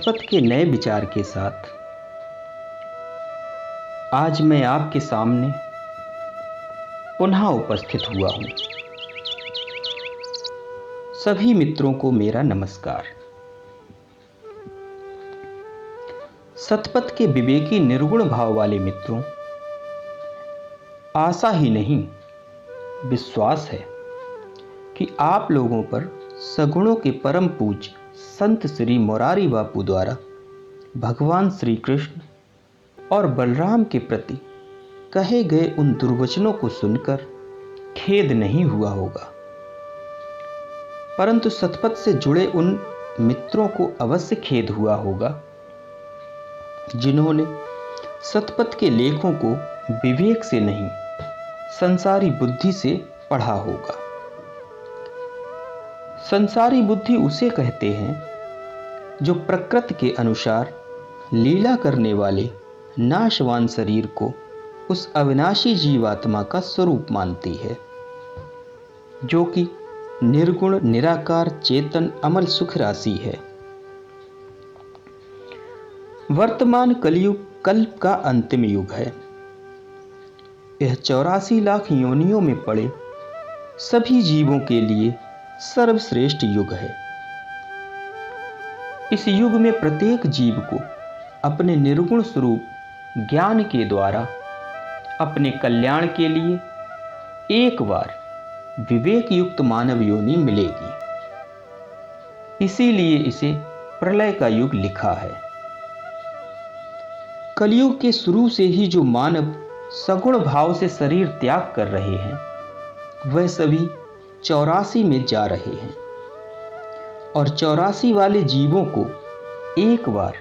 सतपथ के नए विचार के साथ आज मैं आपके सामने पुनः उपस्थित हुआ हूँ। सभी मित्रों को मेरा नमस्कार। सतपथ के विवेकी निर्गुण भाव वाले मित्रों, आशा ही नहीं विश्वास है कि आप लोगों पर सगुणों के परम पूज्य संत श्री मुरारी बापू द्वारा भगवान श्री कृष्ण और बलराम के प्रति कहे गए उन दुर्वचनों को सुनकर खेद नहीं हुआ होगा, परंतु सतपथ से जुड़े उन मित्रों को अवश्य खेद हुआ होगा जिन्होंने सतपथ के लेखों को विवेक से नहीं संसारी बुद्धि से पढ़ा होगा। संसारी बुद्धि उसे कहते हैं जो प्रकृति के अनुसार लीला करने वाले नाशवान शरीर को उस अविनाशी जीवात्मा का स्वरूप मानती है, जो कि निर्गुण निराकार चेतन अमल सुख राशि है। वर्तमान कलयुग कल्प का अंतिम युग है। यह 84 लाख योनियों में पड़े सभी जीवों के लिए सर्वश्रेष्ठ युग है। इस युग में प्रत्येक जीव को अपने निर्गुण स्वरूप ज्ञान के द्वारा अपने कल्याण के लिए एक बार विवेक युक्त मानव योनि मिलेगी। इसीलिए इसे प्रलय का युग लिखा है। कलयुग के शुरू से ही जो मानव सगुण भाव से शरीर त्याग कर रहे हैं, वह सभी 84 में जा रहे हैं और 84 वाले जीवों को एक बार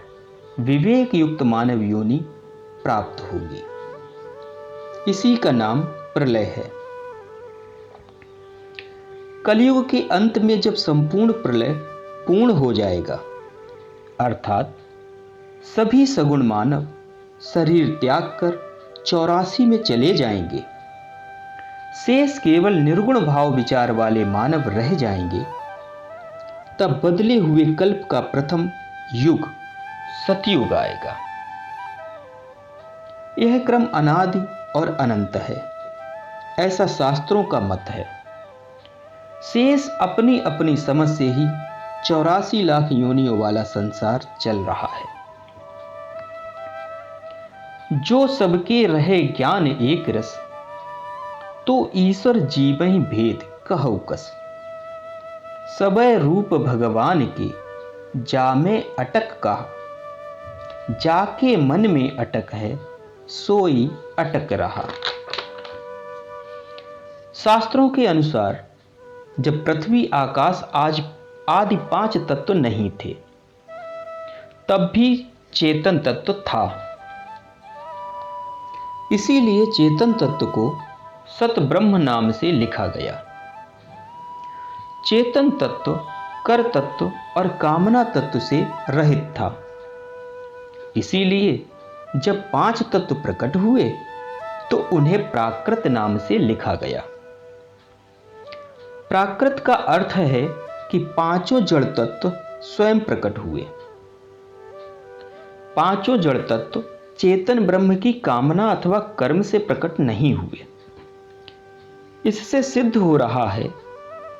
विवेक युक्त मानव योनि प्राप्त होगी। इसी का नाम प्रलय है। कलयुग के अंत में जब संपूर्ण प्रलय पूर्ण हो जाएगा, अर्थात सभी सगुण मानव शरीर त्याग कर 84 में चले जाएंगे, शेष केवल निर्गुण भाव विचार वाले मानव रह जाएंगे, तब बदले हुए कल्प का प्रथम युग सतयुग आएगा। यह क्रम अनादि और अनंत है, ऐसा शास्त्रों का मत है। शेष अपनी अपनी समझ से ही 84 लाख योनियों वाला संसार चल रहा है। जो सबके रहे ज्ञान एक रस, तो ईश्वर जीवहि भेद कहु कस। सबय रूप भगवान के जामे अटक का, जाके मन में अटक है सोई अटक रहा। शास्त्रों के अनुसार जब पृथ्वी आकाश आज आदि 5 तत्व नहीं थे, तब भी चेतन तत्व था। इसीलिए चेतन तत्व को सत ब्रह्म नाम से लिखा गया। चेतन तत्व कर तत्व और कामना तत्व से रहित था। इसीलिए जब 5 तत्व प्रकट हुए तो उन्हें प्राकृत नाम से लिखा गया। प्राकृत का अर्थ है कि 5 जड़ तत्व स्वयं प्रकट हुए। 5 जड़ तत्व चेतन ब्रह्म की कामना अथवा कर्म से प्रकट नहीं हुए। इससे सिद्ध हो रहा है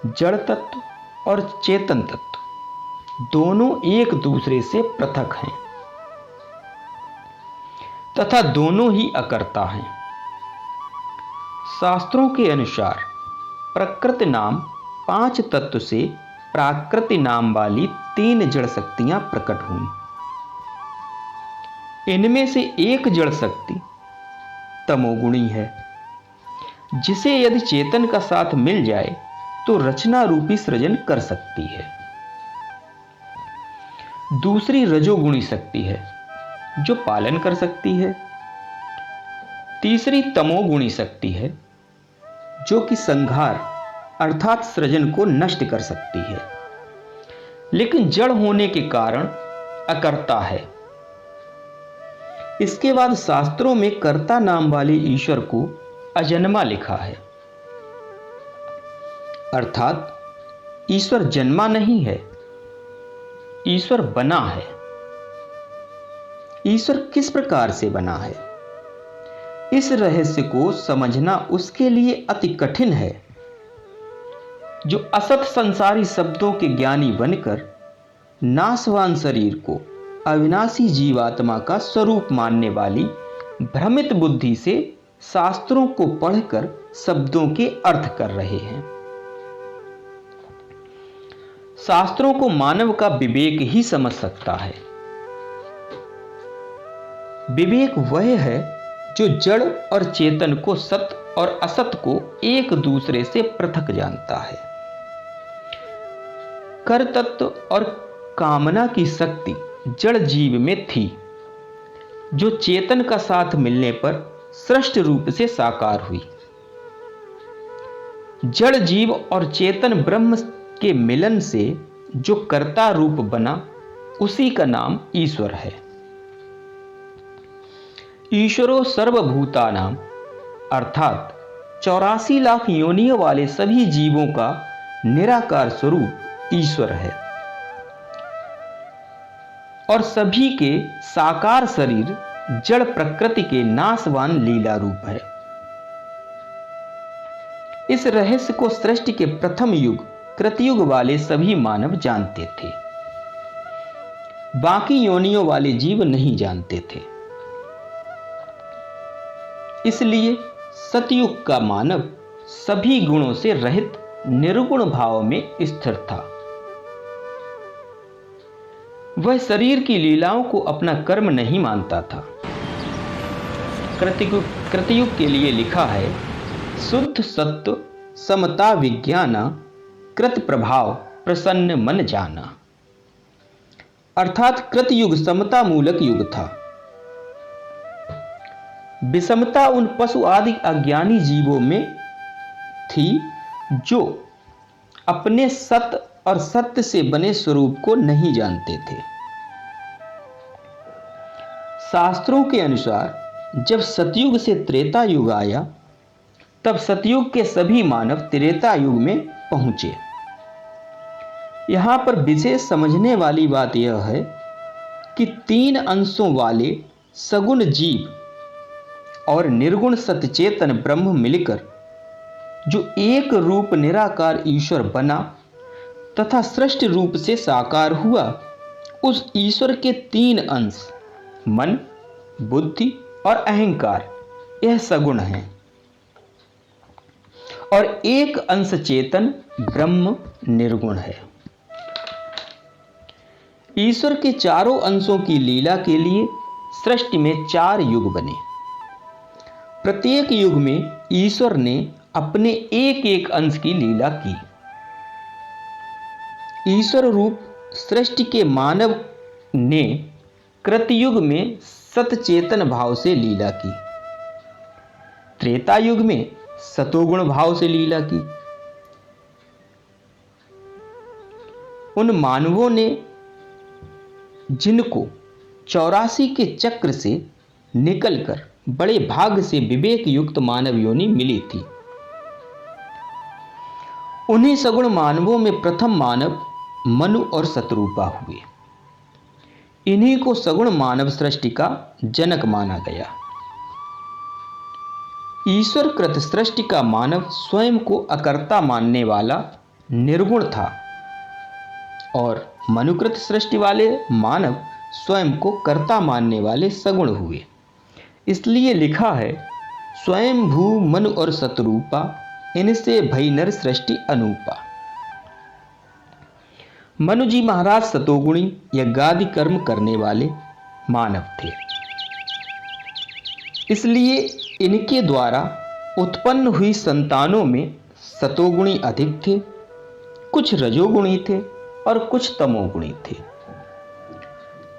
जड़ तत्व और चेतन तत्व दोनों एक दूसरे से पृथक हैं तथा दोनों ही अकर्ता हैं। शास्त्रों के अनुसार प्रकृति नाम 5 तत्व से प्राकृति नाम वाली 3 जड़ शक्तियां प्रकट हुई। इनमें से एक जड़ शक्ति तमोगुणी है, जिसे यदि चेतन का साथ मिल जाए तो रचना रूपी सृजन कर सकती है। दूसरी रजोगुणी शक्ति है, जो पालन कर सकती है। तीसरी तमोगुणी शक्ति है, जो कि संहार अर्थात सृजन को नष्ट कर सकती है, लेकिन जड़ होने के कारण अकर्ता है। इसके बाद शास्त्रों में कर्ता नाम वाले ईश्वर को अजन्मा लिखा है, अर्थात ईश्वर जन्मा नहीं है, ईश्वर बना है। ईश्वर किस प्रकार से बना है, इस रहस्य को समझना उसके लिए अति कठिन है। जो असत संसारी शब्दों के ज्ञानी बनकर नाशवान शरीर को अविनाशी जीवात्मा का स्वरूप मानने वाली भ्रमित बुद्धि से शास्त्रों को पढ़कर शब्दों के अर्थ कर रहे हैं। शास्त्रों को मानव का विवेक ही समझ सकता है। विवेक वह है जो जड़ और चेतन को, सत और असत को एक दूसरे से पृथक जानता है। कर तत्व और कामना की शक्ति जड़ जीव में थी, जो चेतन का साथ मिलने पर सृष्ट रूप से साकार हुई। जड़ जीव और चेतन ब्रह्म के मिलन से जो कर्ता रूप बना, उसी का नाम ईश्वर है। ईश्वरो सर्वभूतानां अर्थात 84 लाख योनियों वाले सभी जीवों का निराकार स्वरूप ईश्वर है और सभी के साकार शरीर जड़ प्रकृति के नाशवान लीला रूप है। इस रहस्य को सृष्टि के प्रथम युग कृतयुग वाले सभी मानव जानते थे, बाकी योनियों वाले जीव नहीं जानते थे। इसलिए सतयुग का मानव सभी गुणों से रहित निर्गुण भाव में स्थिर था। वह शरीर की लीलाओं को अपना कर्म नहीं मानता था। कृतयुग के लिए लिखा है, शुद्ध सत्व समता विज्ञाना कृत प्रभाव प्रसन्न मन जाना। अर्थात कृतयुग समता मूलक युग था। विषमता उन पशु आदि अज्ञानी जीवों में थी जो अपने सत और सत्य से बने स्वरूप को नहीं जानते थे। शास्त्रों के अनुसार जब सतयुग से त्रेता युग आया, तब सतयुग के सभी मानव त्रेता युग में पहुंचे। यहां पर विशेष समझने वाली बात यह है कि 3 अंशों वाले सगुण जीव और निर्गुण सतचेतन ब्रह्म मिलकर जो एक रूप निराकार ईश्वर बना तथा सृष्ट रूप से साकार हुआ, उस ईश्वर के 3 अंश मन, बुद्धि और अहंकार, यह सगुण हैं और एक अंश चेतन ब्रह्म निर्गुण है। ईश्वर के चारों अंशों की लीला के लिए सृष्टि में 4 युग बने। प्रत्येक युग में ईश्वर ने अपने एक एक अंश की लीला की। ईश्वर रूप सृष्टि के मानव ने कृतयुग में सतचेतन भाव से लीला की, त्रेता युग में सतोगुण भाव से लीला की। उन मानवों ने जिनको 84 के चक्र से निकलकर बड़े भाग्य से विवेक युक्त मानव योनि मिली थी, उन्हीं सगुण मानवों में प्रथम मानव मनु और शतरूपा हुए। इन्हीं को सगुण मानव सृष्टि का जनक माना गया। ईश्वर कृत सृष्टि का मानव स्वयं को अकर्ता मानने वाला निर्गुण था और मनुकृत सृष्टि वाले मानव स्वयं को कर्ता मानने वाले सगुण हुए। इसलिए लिखा है, स्वयं भू मनु और शतरूपा, इनसे भई नर सृष्टि अनूपा। मनु जी महाराज सतोगुणी यज्ञादि कर्म करने वाले मानव थे, इसलिए इनके द्वारा उत्पन्न हुई संतानों में सतोगुणी अधिक थे, कुछ रजोगुणी थे और कुछ तमोगुणी थे।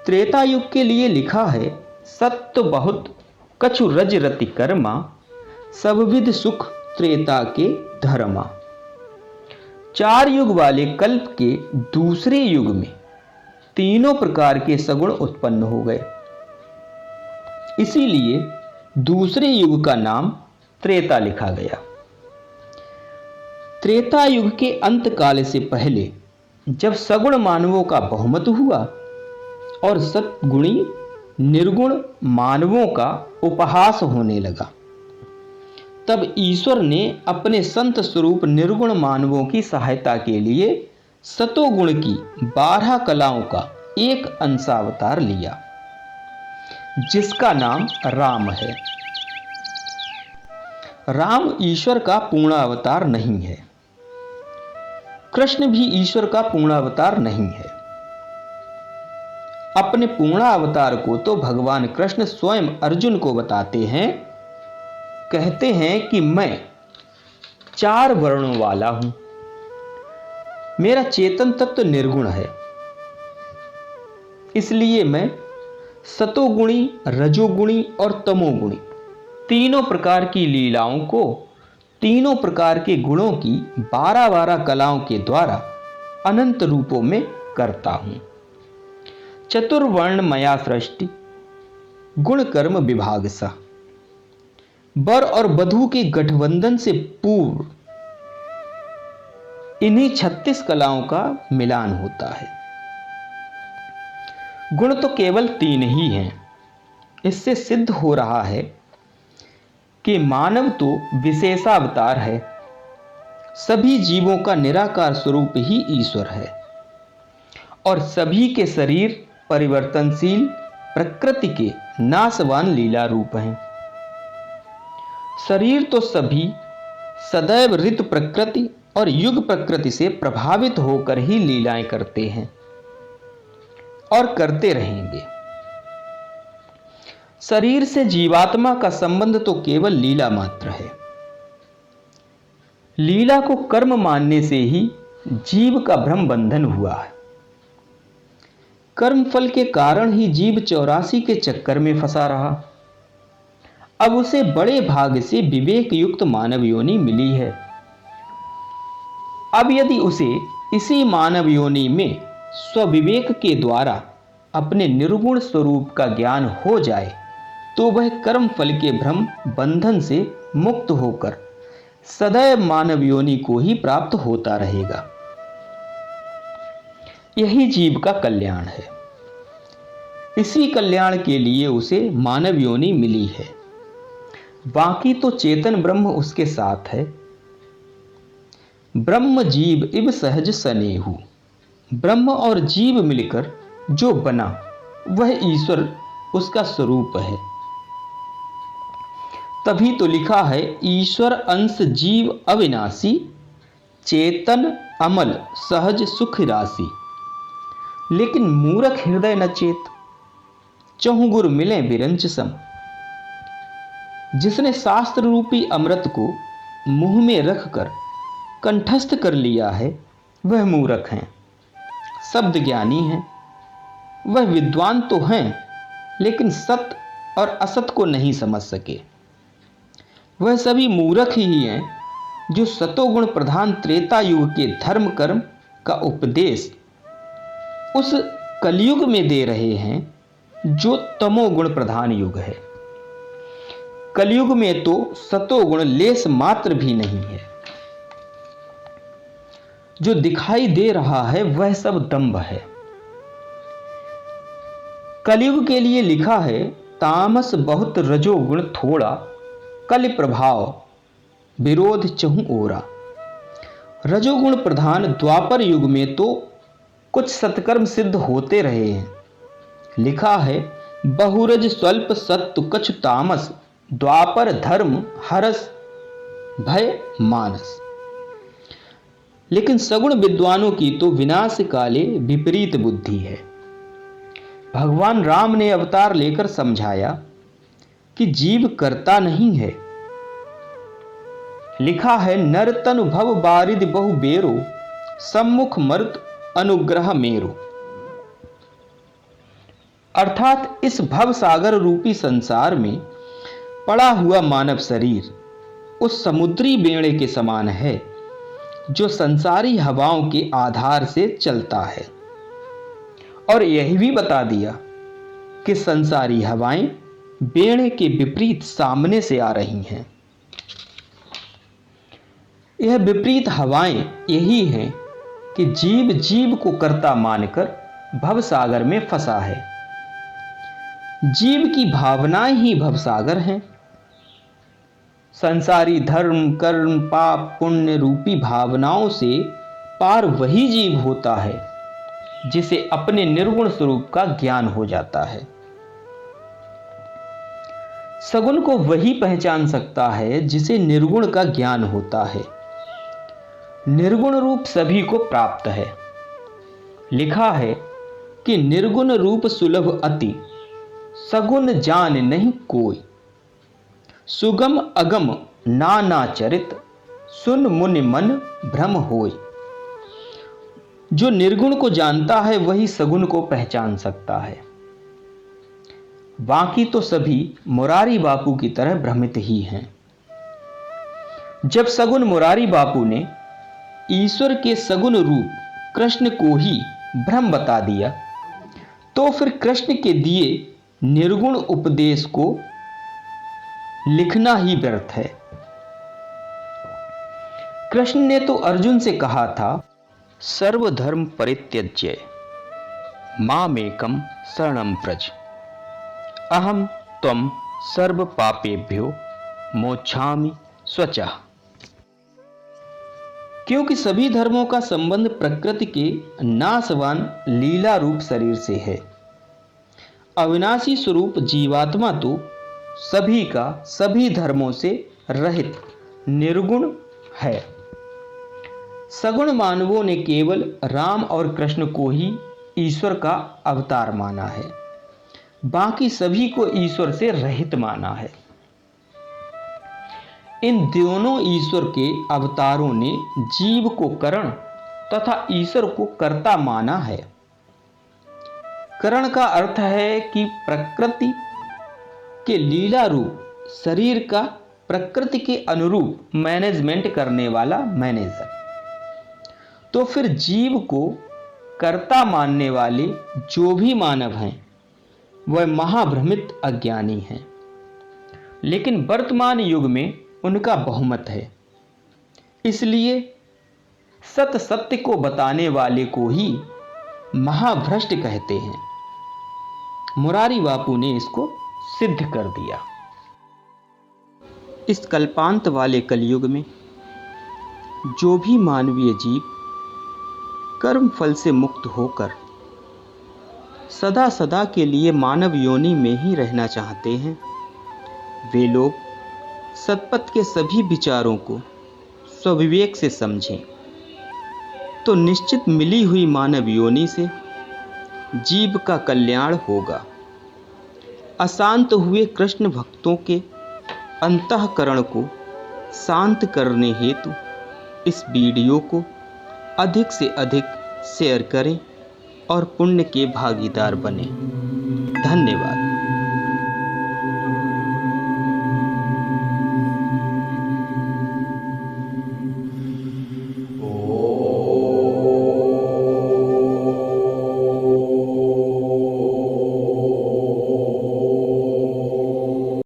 त्रेता युग के लिए लिखा है, सत्य बहुत कछु रज रति कर्मा, सब विध सुख त्रेता के धर्मा। 4 युग वाले कल्प के दूसरे युग में तीनों प्रकार के सगुण उत्पन्न हो गए। इसीलिए दूसरे युग का नाम त्रेता लिखा गया। त्रेता युग के अंत काल से पहले जब सगुण मानवों का बहुमत हुआ और सतगुणी निर्गुण मानवों का उपहास होने लगा। तब ईश्वर ने अपने संत स्वरूप निर्गुण मानवों की सहायता के लिए सतोगुण की 12 कलाओं का एक अंशावतार लिया, जिसका नाम राम है। राम ईश्वर का पूर्ण अवतार नहीं है, कृष्ण भी ईश्वर का पूर्ण अवतार नहीं है। अपने पूर्ण अवतार को तो भगवान कृष्ण स्वयं अर्जुन को बताते हैं, कहते हैं कि मैं 4 वर्णों वाला हूं, मेरा चेतन तत्व निर्गुण है, इसलिए मैं सतोगुणी, रजोगुणी और तमोगुणी तीनों प्रकार की लीलाओं को, तीनों प्रकार के गुणों की 12-12 कलाओं के द्वारा अनंत रूपों में करता हूं। चतुर्वर्ण मया सृष्टि, गुण कर्म विभाग सा। वर और वधू के गठबंधन से पूर्व इन्हीं 36 कलाओं का मिलान होता है। गुण तो केवल 3 ही हैं। इससे सिद्ध हो रहा है कि मानव तो विशेषावतार है, सभी जीवों का निराकार स्वरूप ही ईश्वर है और सभी के शरीर परिवर्तनशील प्रकृति के नाशवान लीला रूप हैं। शरीर तो सभी सदैव ऋतु प्रकृति और युग प्रकृति से प्रभावित होकर ही लीलाएं करते हैं और करते रहेंगे। शरीर से जीवात्मा का संबंध तो केवल लीला मात्र है। लीला को कर्म मानने से ही जीव का भ्रम बंधन हुआ है। कर्म फल के कारण ही जीव 84 के चक्कर में फंसा रहा। अब उसे बड़े भाग से विवेक युक्त मानव योनि मिली है। अब यदि उसे इसी मानव योनि में स्वविवेक के द्वारा अपने निर्गुण स्वरूप का ज्ञान हो जाए तो वह कर्म फल के भ्रम बंधन से मुक्त होकर सदैव मानव योनि को ही प्राप्त होता रहेगा। यही जीव का कल्याण है। इसी कल्याण के लिए उसे मानव योनि मिली है। बाकी तो चेतन ब्रह्म उसके साथ है। ब्रह्म जीव इव सहज सनेहु। ब्रह्म और जीव मिलकर जो बना वह ईश्वर उसका स्वरूप है। तभी तो लिखा है, ईश्वर अंश जीव अविनाशी, चेतन अमल सहज सुख राशि। लेकिन मूर्ख हृदय न चेत, चहु गुर मिले बिरंच सम। जिसने शास्त्र रूपी अमृत को मुंह में रखकर कंठस्थ कर लिया है वह मूर्ख हैं। शब्द ज्ञानी हैं, वह विद्वान तो हैं लेकिन सत्य और असत को नहीं समझ सके। वह सभी मूर्ख ही हैं जो सतोगुण प्रधान त्रेता युग के धर्म कर्म का उपदेश उस कलयुग में दे रहे हैं जो तमोगुण प्रधान युग है। कलयुग में तो सतोगुण लेस मात्र भी नहीं है। जो दिखाई दे रहा है वह सब दंभ है। कलयुग के लिए लिखा है, तामस बहुत रजोगुण थोड़ा, कल प्रभाव विरोध चहु ओरा। रजोगुण प्रधान द्वापर युग में तो कुछ सत्कर्म सिद्ध होते रहे हैं। लिखा है, बहुरज स्वल्प सत्व कछु तामस, द्वापर धर्म हरस भय मानस। लेकिन सगुण विद्वानों की तो विनाश काले विपरीत बुद्धि है। भगवान राम ने अवतार लेकर समझाया कि जीव करता नहीं है। लिखा है, नर तनु भव बारिद बहु बेरो, सम्मुख मर्त अनुग्रह मेरो। अर्थात इस भव सागर रूपी संसार में पड़ा हुआ मानव शरीर उस समुद्री बेड़े के समान है जो संसारी हवाओं के आधार से चलता है। और यह भी बता दिया कि संसारी हवाएं बेड़े के विपरीत सामने से आ रही हैं। यह विपरीत हवाएं यही हैं कि जीव जीव को कर्ता मानकर भवसागर में फंसा है। जीव की भावनाएं ही भवसागर हैं। संसारी धर्म, कर्म, पाप, पुण्य रूपी भावनाओं से पार वही जीव होता है जिसे अपने निर्गुण स्वरूप का ज्ञान हो जाता है। सगुण को वही पहचान सकता है जिसे निर्गुण का ज्ञान होता है। निर्गुण रूप सभी को प्राप्त है। लिखा है कि निर्गुण रूप सुलभ अति, सगुण जान नहीं कोई। सुगम अगम नाना चरित, सुन मुनि मन भ्रम होय। जो निर्गुण को जानता है वही सगुण को पहचान सकता है। बाकी तो सभी मुरारी बापू की तरह भ्रमित ही हैं। जब सगुण मुरारी बापू ने ईश्वर के सगुण रूप कृष्ण को ही भ्रम बता दिया, तो फिर कृष्ण के दिए निर्गुण उपदेश को लिखना ही व्यर्थ है। कृष्ण ने तो अर्जुन से कहा था, सर्वधर्म परित्यज्य मामेकं शरणं व्रज, अहम त्वं सर्व पापेभ्यो मोक्षामि स्वचः। क्योंकि सभी धर्मों का संबंध प्रकृति के नाशवान लीला रूप शरीर से है। अविनाशी स्वरूप जीवात्मा तो सभी का सभी धर्मों से रहित निर्गुण है। सगुण मानवों ने केवल राम और कृष्ण को ही ईश्वर का अवतार माना है, बाकी सभी को ईश्वर से रहित माना है। इन दोनों ईश्वर के अवतारों ने जीव को करण तथा ईश्वर को कर्ता माना है। करण का अर्थ है कि प्रकृति के लीला रूप शरीर का प्रकृति के अनुरूप मैनेजमेंट करने वाला मैनेजर। तो फिर जीव को कर्ता मानने वाले जो भी मानव हैं वह महाभ्रमित अज्ञानी हैं। लेकिन वर्तमान युग में उनका बहुमत है, इसलिए सत्य को बताने वाले को ही महाभ्रष्ट कहते हैं। मुरारी बापू ने इसको सिद्ध कर दिया। इस कल्पांत वाले कलयुग में जो भी मानवीय जीव कर्म फल से मुक्त होकर सदा सदा के लिए मानव योनि में ही रहना चाहते हैं, वे लोग सतपथ के सभी विचारों को स्वविवेक से समझें तो निश्चित मिली हुई मानव योनि से जीव का कल्याण होगा। अशांत हुए कृष्ण भक्तों के अंतःकरण को शांत करने हेतु इस वीडियो को अधिक से अधिक शेयर करें और पुण्य के भागीदार बनें। धन्यवाद।